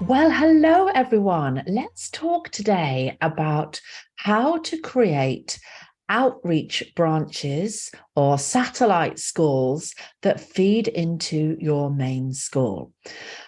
Well, hello everyone. Let's talk today about how to create outreach branches or satellite schools that feed into your main school.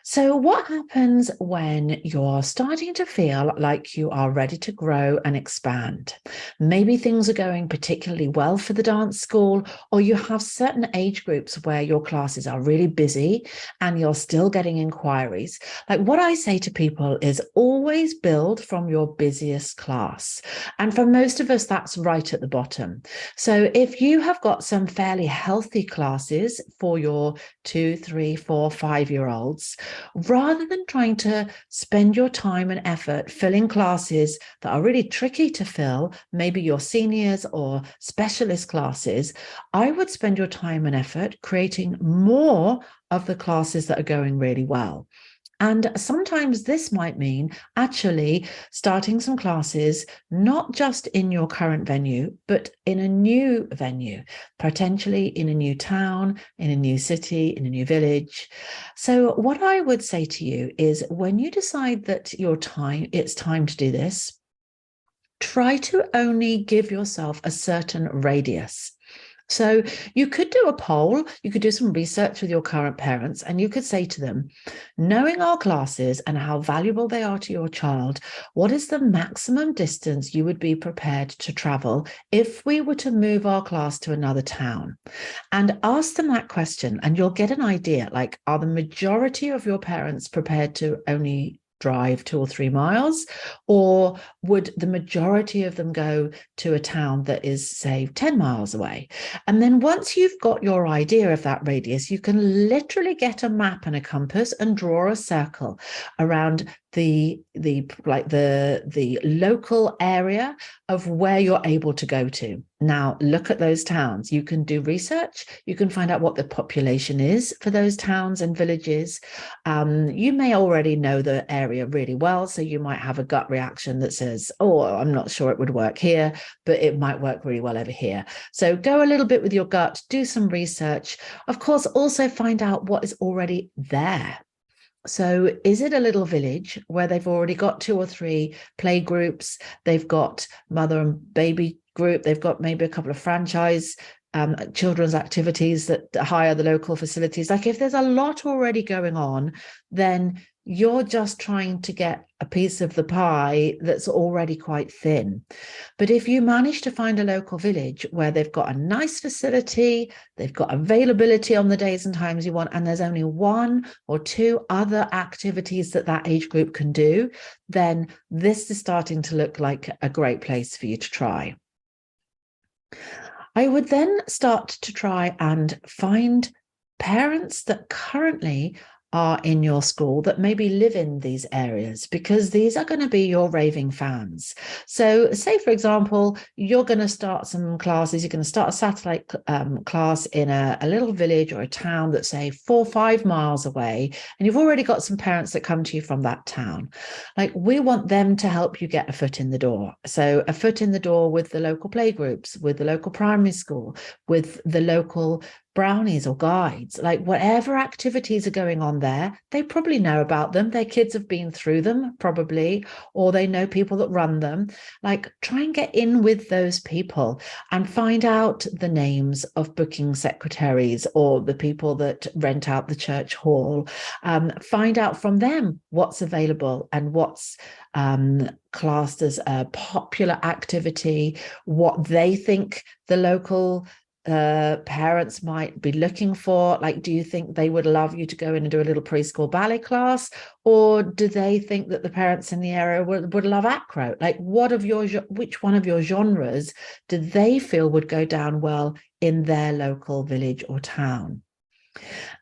So what happens when you're starting to feel like you are ready to grow and expand? Maybe things are going particularly well for the dance school, or you have certain age groups where your classes are really busy and you're still getting inquiries. Like what I say to people is always build from your busiest class. And for most of us, that's right at the bottom. So if you have got some fairly healthy classes for your 2, 3, 4, 5-year-olds, rather than trying to spend your time and effort filling classes that are really tricky to fill, maybe your seniors or specialist classes, I would spend your time and effort creating more of the classes that are going really well. And sometimes this might mean actually starting some classes, not just in your current venue, but in a new venue, potentially in a new town, in a new city, in a new village. So what I would say to you is when you decide that it's time to do this, try to only give yourself a certain radius. So you could do a poll, you could do some research with your current parents, and you could say to them, knowing our classes and how valuable they are to your child, what is the maximum distance you would be prepared to travel if we were to move our class to another town? And ask them that question, and you'll get an idea, like, are the majority of your parents prepared to only drive 2 or 3 miles, or would the majority of them go to a town that is, say, 10 miles away? And then once you've got your idea of that radius, you can literally get a map and a compass and draw a circle around the local area of where you're able to go to. Now, look at those towns. You can do research. You can find out what the population is for those towns and villages. You may already know the area really well, so you might have a gut reaction that says, oh, I'm not sure it would work here, but it might work really well over here. So go a little bit with your gut, do some research. Of course, also find out what is already there. So is it a little village where they've already got 2 or 3 play groups? They've got mother and baby group. They've got maybe a couple of franchise children's activities that hire the local facilities. Like if there's a lot already going on, then you're just trying to get a piece of the pie that's already quite thin. But if you manage to find a local village where they've got a nice facility, they've got availability on the days and times you want, and there's only 1 or 2 other activities that that age group can do, then this is starting to look like a great place for you to try. I would then start to try and find parents that currently are in your school that maybe live in these areas, because these are going to be your raving fans. So say, for example, you're going to start some classes, you're going to start a satellite class in a little village or a town that's, say, 4 or 5 miles away, and you've already got some parents that come to you from that town. Like, we want them to help you get a foot in the door. So a foot in the door with the local playgroups, with the local primary school, with the local brownies or guides, like whatever activities are going on there, they probably know about them. Their kids have been through them probably, or they know people that run them. Like, try and get in with those people and find out the names of booking secretaries or the people that rent out the church hall. Find out from them what's available and what's classed as a popular activity, what they think the local parents might be looking for. Like, do you think they would love you to go in and do a little preschool ballet class, or do they think that the parents in the area would love acro? Like, which one of your genres do they feel would go down well in their local village or town?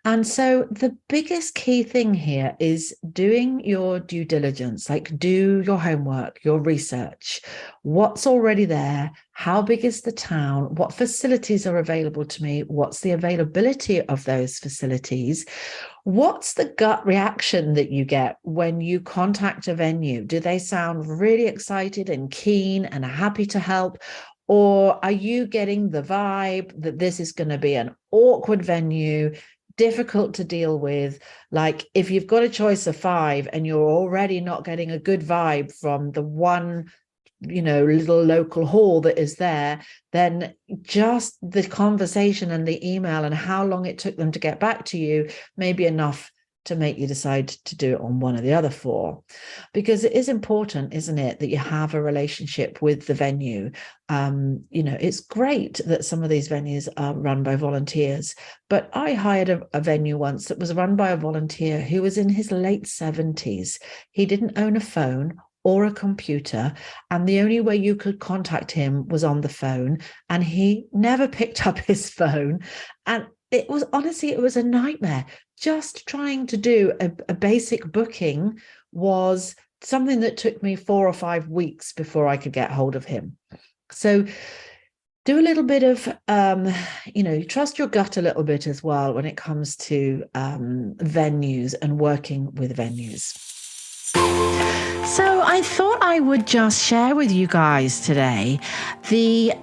And so the biggest key thing here is doing your due diligence, like do your homework, your research. What's already there? How big is the town? What facilities are available to me? What's the availability of those facilities? What's the gut reaction that you get when you contact a venue? Do they sound really excited and keen and happy to help? Or are you getting the vibe that this is going to be an awkward venue, difficult to deal with. Like if you've got a choice of 5 and you're already not getting a good vibe from the one, little local hall that is there, then just the conversation and the email and how long it took them to get back to you may be enough to make you decide to do it on one of the other 4. Because it is important, isn't it, that you have a relationship with the venue. It's great that some of these venues are run by volunteers, but I hired a venue once that was run by a volunteer who was in his late 70s. He didn't own a phone or a computer, and the only way you could contact him was on the phone, and he never picked up his phone. And it was a nightmare. Just trying to do a basic booking was something that took me 4 or 5 weeks before I could get hold of him. So do a little bit of, trust your gut a little bit as well when it comes to venues and working with venues. So I thought I would just share with you guys today the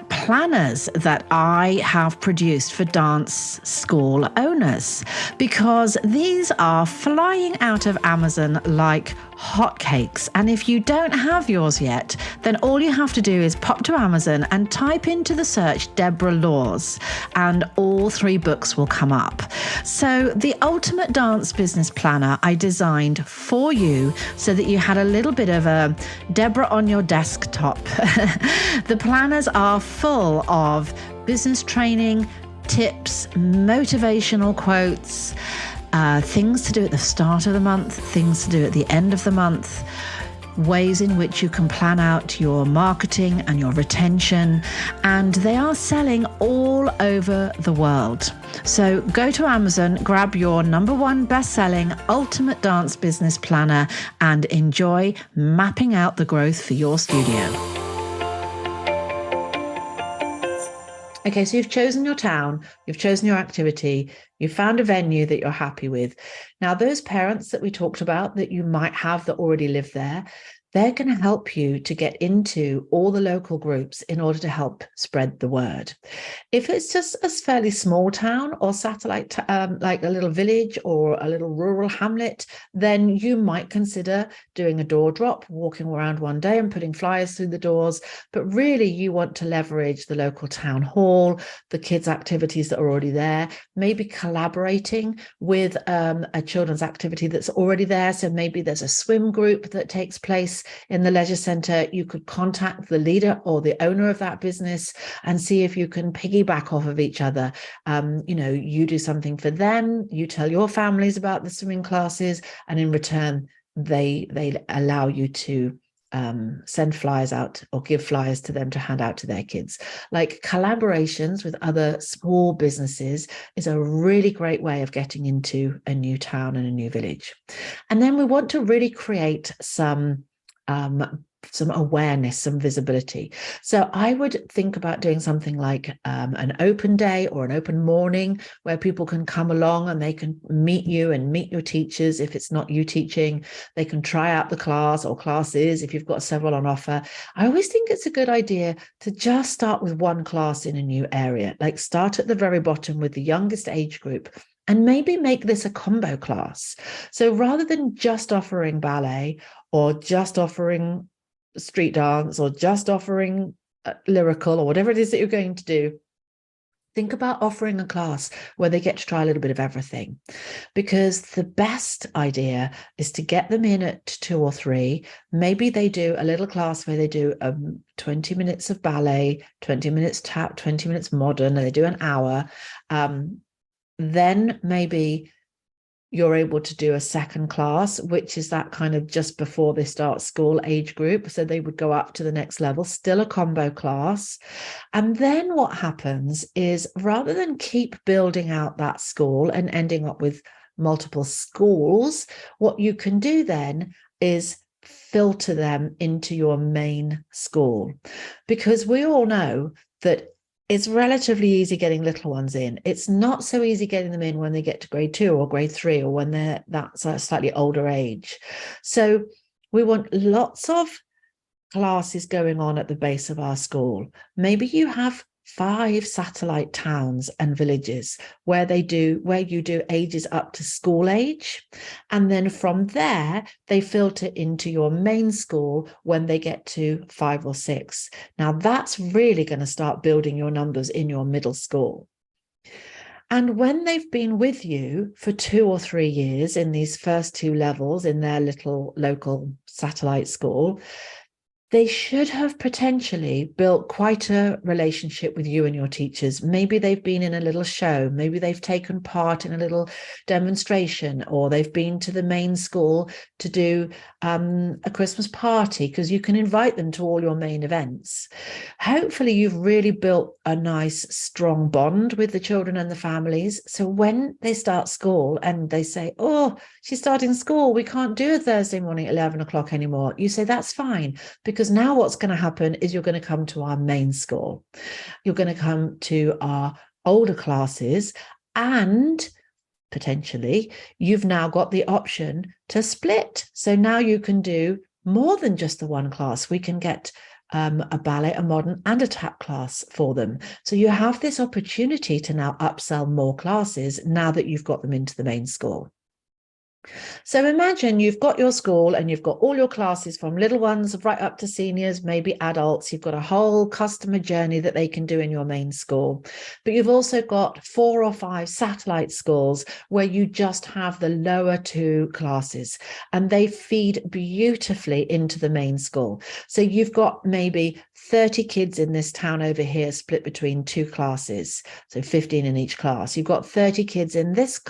planners that I have produced for dance school owners, because these are flying out of Amazon like hotcakes. And if you don't have yours yet, then all you have to do is pop to Amazon and type into the search Deborah Laws, and all 3 books will come up. So the ultimate dance business planner I designed for you so that you had a little bit of a Deborah on your desktop. The planners are full of business training, tips, motivational quotes, things to do at the start of the month, things to do at the end of the month, ways in which you can plan out your marketing and your retention, and they are selling all over the world. So go to Amazon, grab your #1 best-selling Ultimate Dance Business Planner, and enjoy mapping out the growth for your studio. Okay, so you've chosen your town, you've chosen your activity, you've found a venue that you're happy with. Now, those parents that we talked about that you might have that already live there, they're going to help you to get into all the local groups in order to help spread the word. If it's just a fairly small town or satellite, like a little village or a little rural hamlet, then you might consider doing a door drop, walking around one day and putting flyers through the doors. But really, you want to leverage the local town hall, the kids' activities that are already there, maybe collaborating with a children's activity that's already there. So maybe there's a swim group that takes place in the leisure centre. You could contact the leader or the owner of that business and see if you can piggyback off of each other. You do something for them, you tell your families about the swimming classes, and in return, they allow you to send flyers out or give flyers to them to hand out to their kids. Like collaborations with other small businesses is a really great way of getting into a new town and a new village. And then we want to really create some awareness, some visibility. So I would think about doing something like an open day or an open morning where people can come along and they can meet you and meet your teachers. If it's not you teaching, they can try out the class or classes if you've got several on offer. I always think it's a good idea to just start with one class in a new area, like start at the very bottom with the youngest age group, and maybe make this a combo class. So rather than just offering ballet or just offering street dance or just offering lyrical or whatever it is that you're going to do, think about offering a class where they get to try a little bit of everything. Because the best idea is to get them in at 2 or 3. Maybe they do a little class where they do 20 minutes of ballet, 20 minutes tap, 20 minutes modern, and they do an hour. Then maybe you're able to do a second class, which is that kind of just before they start school age group. So they would go up to the next level, still a combo class. And then what happens is, rather than keep building out that school and ending up with multiple schools, what you can do then is filter them into your main school. Because we all know that it's relatively easy getting little ones in. It's not so easy getting them in when they get to grade 2 or grade 3 or when they're that's a slightly older age. So we want lots of classes going on at the base of our school. Maybe you have 5 satellite towns and villages where you do ages up to school age. And then from there, they filter into your main school when they get to 5 or 6. Now, that's really going to start building your numbers in your middle school. And when they've been with you for 2 or 3 years in these first 2 levels in their little local satellite school, they should have potentially built quite a relationship with you and your teachers. Maybe they've been in a little show, maybe they've taken part in a little demonstration, or they've been to the main school to do a Christmas party, because you can invite them to all your main events. Hopefully you've really built a nice, strong bond with the children and the families. So when they start school and they say, oh, she's starting school, we can't do a Thursday morning at 11 o'clock anymore, you say, that's fine, because now what's going to happen is you're going to come to our main school. You're going to come to our older classes, and potentially you've now got the option to split. So now you can do more than just the one class. We can get a ballet, a modern, and a tap class for them. So you have this opportunity to now upsell more classes now that you've got them into the main school. So imagine you've got your school and you've got all your classes from little ones right up to seniors, maybe adults. You've got a whole customer journey that they can do in your main school. But you've also got 4 or 5 satellite schools where you just have the lower 2 classes, and they feed beautifully into the main school. So you've got maybe 30 kids in this town over here split between 2 classes, so 15 in each class. You've got 30 kids in this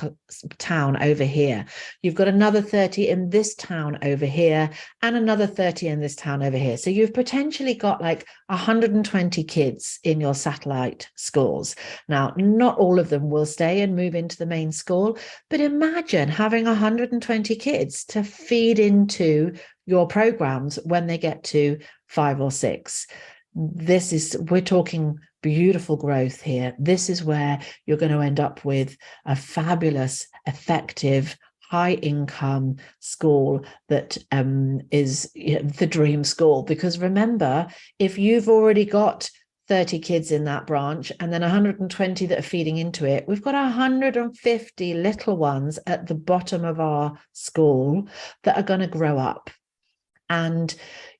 town over here. You've got another 30 in this town over here, and another 30 in this town over here. So you've potentially got like 120 kids in your satellite schools. Now, not all of them will stay and move into the main school, but imagine having 120 kids to feed into your programs when they get to 5 or 6. We're talking beautiful growth here. This is where you're going to end up with a fabulous, effective, high income school that is the dream school. Because remember, if you've already got 30 kids in that branch and then 120 that are feeding into it, we've got 150 little ones at the bottom of our school that are going to grow up. And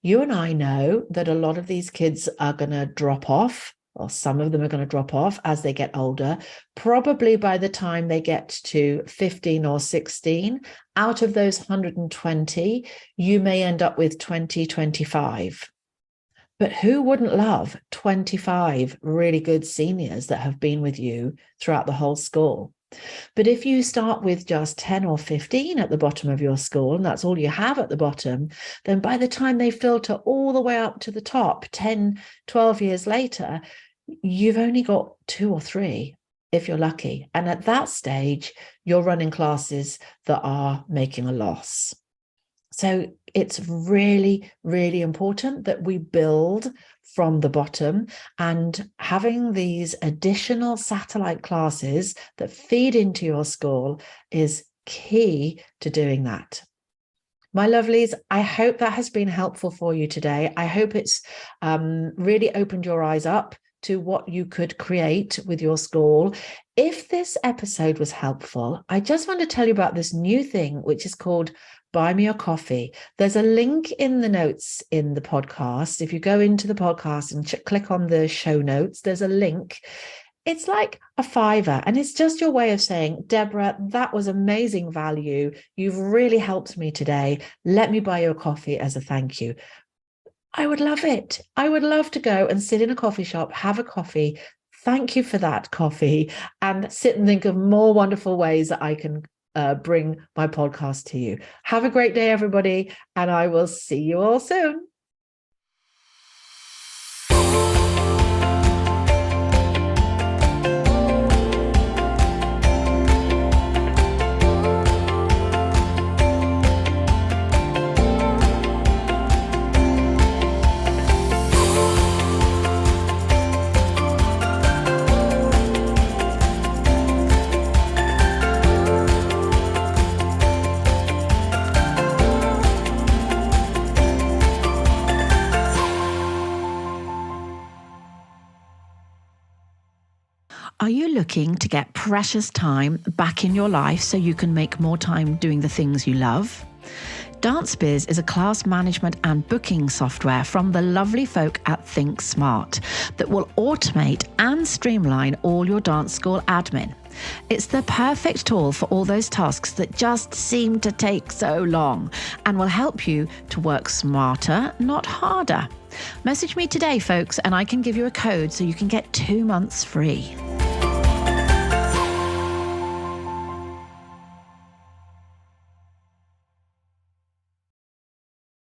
you and I know that a lot of these kids are going to drop off, or some of them are going to drop off as they get older. Probably by the time they get to 15 or 16, out of those 120, you may end up with 20, 25. But who wouldn't love 25 really good seniors that have been with you throughout the whole school? But if you start with just 10 or 15 at the bottom of your school, and that's all you have at the bottom, then by the time they filter all the way up to the top, 10, 12 years later, you've only got 2 or 3 if you're lucky. And at that stage, you're running classes that are making a loss. So it's really, really important that we build from the bottom, and having these additional satellite classes that feed into your school is key to doing that. My lovelies, I hope that has been helpful for you today. I hope it's really opened your eyes up to what you could create with your school. If this episode was helpful, I just want to tell you about this new thing, which is called Buy Me a Coffee. There's a link in the notes in the podcast. If you go into the podcast and click on the show notes, there's a link. It's like a $5, and it's just your way of saying, Deborah, that was amazing value. You've really helped me today. Let me buy you a coffee as a thank you. I would love it. I would love to go and sit in a coffee shop, have a coffee. Thank you for that coffee, and sit and think of more wonderful ways that I can bring my podcast to you. Have a great day, everybody, and I will see you all soon. Are you looking to get precious time back in your life so you can make more time doing the things you love? DanceBiz is a class management and booking software from the lovely folk at Think Smart that will automate and streamline all your dance school admin. It's the perfect tool for all those tasks that just seem to take so long and will help you to work smarter, not harder. Message me today, folks, and I can give you a code so you can get 2 months free.